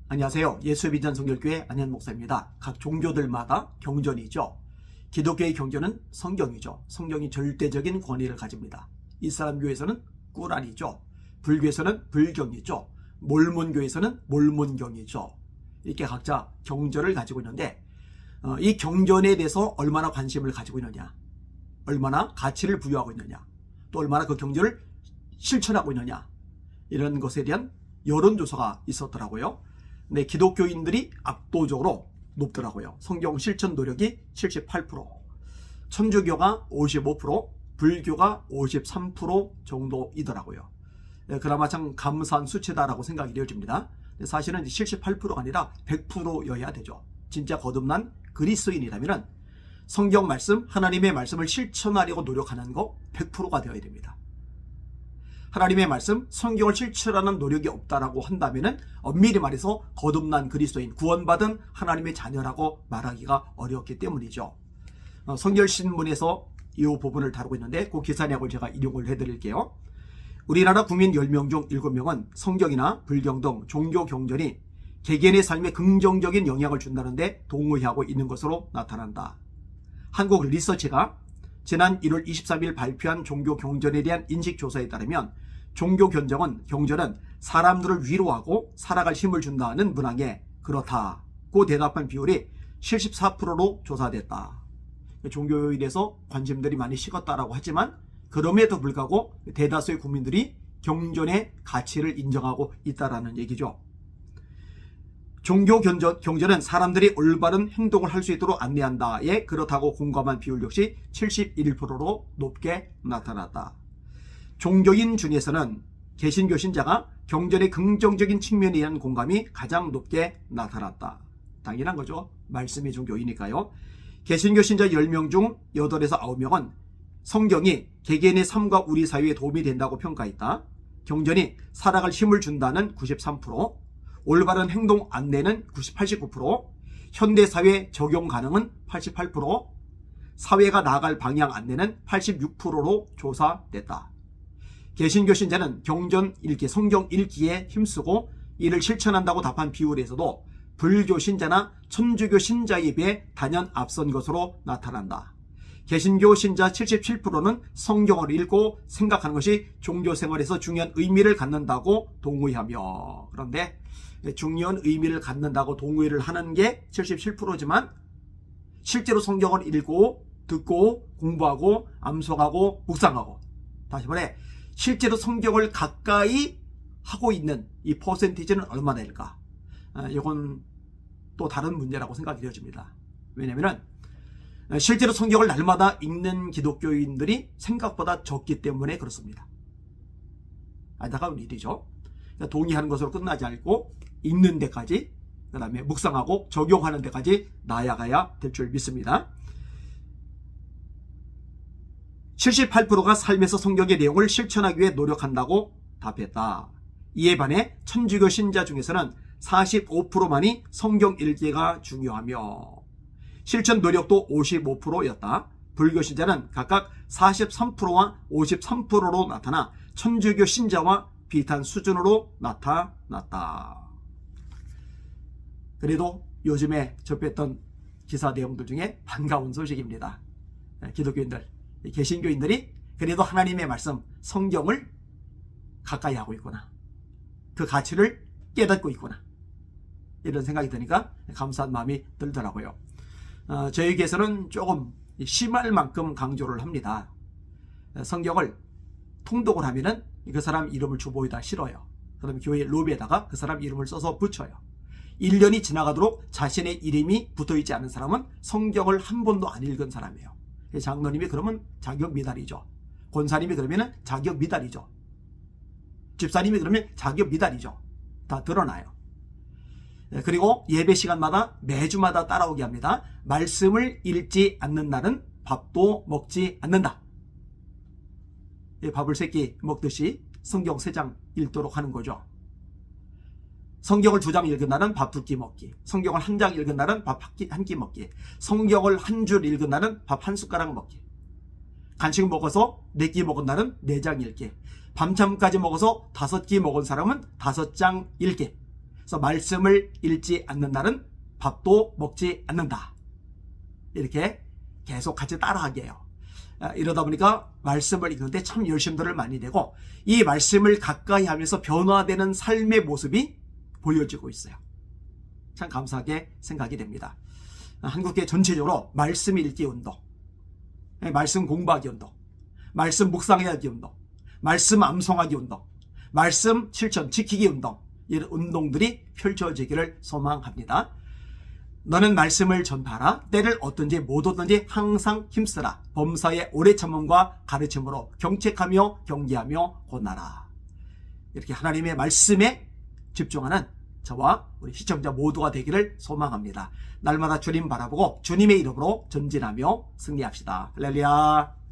안녕하세요. 예수의 비전 성결교회 안현 목사입니다. 각 종교들마다 경전이죠. 기독교의 경전은 성경이죠. 성경이 절대적인 권위를 가집니다. 이슬람교에서는 꾸란이죠. 불교에서는 불경이죠. 몰몬교에서는 몰몬경이죠. 이렇게 각자 경전을 가지고 있는데 이 경전에 대해서 얼마나 관심을 가지고 있느냐, 얼마나 가치를 부여하고 있느냐, 또 얼마나 그 경전을 실천하고 있느냐, 이런 것에 대한 여론조사가 있었더라고요. 근데 기독교인들이 압도적으로 높더라고요. 성경 실천 노력이 78%, 천주교가 55%, 불교가 53% 정도이더라고요. 그나마 참 감사한 수치다라고 생각이 되어집니다. 사실은 78%가 아니라 100%여야 되죠. 진짜 거듭난 그리스도인이라면 성경 말씀, 하나님의 말씀을 실천하려고 노력하는 거 100%가 되어야 됩니다. 하나님의 말씀, 성경을 실천하는 노력이 없다라고 한다면 엄밀히 말해서 거듭난 그리스도인, 구원받은 하나님의 자녀라고 말하기가 어렵기 때문이죠. 성결신문에서 이 부분을 다루고 있는데 그 기사내용을 제가 인용을 해드릴게요. 우리나라 국민 10명 중 7명은 성경이나 불경 등 종교 경전이 개개인의 삶에 긍정적인 영향을 준다는데 동의하고 있는 것으로 나타난다. 한국 리서치가 지난 1월 23일 발표한 종교 경전에 대한 인식조사에 따르면 종교 경전은 사람들을 위로하고 살아갈 힘을 준다는 문항에 그렇다고 대답한 비율이 74%로 조사됐다. 종교에 대해서 관심들이 많이 식었다라고 하지만 그럼에도 불구하고 대다수의 국민들이 경전의 가치를 인정하고 있다라는 얘기죠. 종교 경전은 사람들이 올바른 행동을 할 수 있도록 안내한다에 그렇다고 공감한 비율 역시 71%로 높게 나타났다. 종교인 중에서는 개신교 신자가 경전의 긍정적인 측면에 대한 공감이 가장 높게 나타났다. 당연한 거죠. 말씀의 종교이니까요. 개신교 신자 10명 중 8에서 9명은 성경이 개개인의 삶과 우리 사회에 도움이 된다고 평가했다. 경전이 살아갈 힘을 준다는 93%, 올바른 행동 안내는 89%, 현대사회 적용 가능은 88%, 사회가 나아갈 방향 안내는 86%로 조사됐다. 개신교 신자는 경전 읽기, 성경 읽기에 힘쓰고 이를 실천한다고 답한 비율에서도 불교 신자나 천주교 신자에 비해 단연 앞선 것으로 나타난다. 개신교 신자 77%는 성경을 읽고 생각하는 것이 종교생활에서 중요한 의미를 갖는다고 동의하며, 그런데 중요한 의미를 갖는다고 동의를 하는 게 77%지만 실제로 성경을 읽고 듣고 공부하고 암송하고 묵상하고, 다시 말해 실제로 성경을 가까이 하고 있는 이 퍼센티지는 얼마나 될까? 이건 또 다른 문제라고 생각이 되어집니다. 왜냐하면 실제로 성경을 날마다 읽는 기독교인들이 생각보다 적기 때문에 그렇습니다. 안타까운 일이죠. 동의하는 것으로 끝나지 않고 읽는 데까지, 그 다음에 묵상하고 적용하는 데까지 나아가야 될 줄 믿습니다. 78%가 삶에서 성경의 내용을 실천하기 위해 노력한다고 답했다. 이에 반해 천주교 신자 중에서는 45%만이 성경 읽기가 중요하며 실천 노력도 55%였다. 불교 신자는 각각 43%와 53%로 나타나 천주교 신자와 비슷한 수준으로 나타났다. 그래도 요즘에 접했던 기사 내용들 중에 반가운 소식입니다. 기독교인들, 개신교인들이 그래도 하나님의 말씀, 성경을 가까이 하고 있구나, 그 가치를 깨닫고 있구나, 이런 생각이 드니까 감사한 마음이 들더라고요. 저에게서는 조금 심할 만큼 강조를 합니다. 성경을 통독을 하면은 그 사람 이름을 주보에다 실어요. 그다음에 교회 로비에다가 그 사람 이름을 써서 붙여요. 1년이 지나가도록 자신의 이름이 붙어있지 않은 사람은 성경을 한 번도 안 읽은 사람이에요. 장로님이 그러면 자격 미달이죠. 권사님이 그러면 자격 미달이죠. 집사님이 그러면 자격 미달이죠. 다 드러나요. 그리고 예배 시간마다 매주마다 따라오게 합니다. 말씀을 읽지 않는 날은 밥도 먹지 않는다. 밥을 3끼 먹듯이 성경 3장 읽도록 하는 거죠. 성경을 2장 읽은 날은 밥 2끼 먹기, 성경을 1장 읽은 날은 밥 1끼 먹기, 성경을 1줄 읽은 날은 밥 1숟가락 먹기, 간식 먹어서 4끼 먹은 날은 4장 읽기, 밤참까지 먹어서 5끼 먹은 사람은 5장 읽기, 그래서 말씀을 읽지 않는 날은 밥도 먹지 않는다. 이렇게 계속 같이 따라하게 해요. 이러다 보니까 말씀을 읽는데 참 열심들을 많이 내고 이 말씀을 가까이 하면서 변화되는 삶의 모습이 보여지고 있어요. 참 감사하게 생각이 됩니다. 한국교회 전체적으로 말씀 읽기 운동, 말씀 공부하기 운동, 말씀 묵상하기 운동, 말씀 암송하기 운동, 말씀 실천 지키기 운동, 이런 운동들이 펼쳐지기를 소망합니다. 너는 말씀을 전파하라. 때를 얻든지 못 얻든지 항상 힘쓰라. 범사의 오래 참음과 가르침으로 경책하며 경계하며 곧나라. 이렇게 하나님의 말씀에 집중하는 저와 우리 시청자 모두가 되기를 소망합니다. 날마다 주님 바라보고 주님의 이름으로 전진하며 승리합시다. 할렐루야.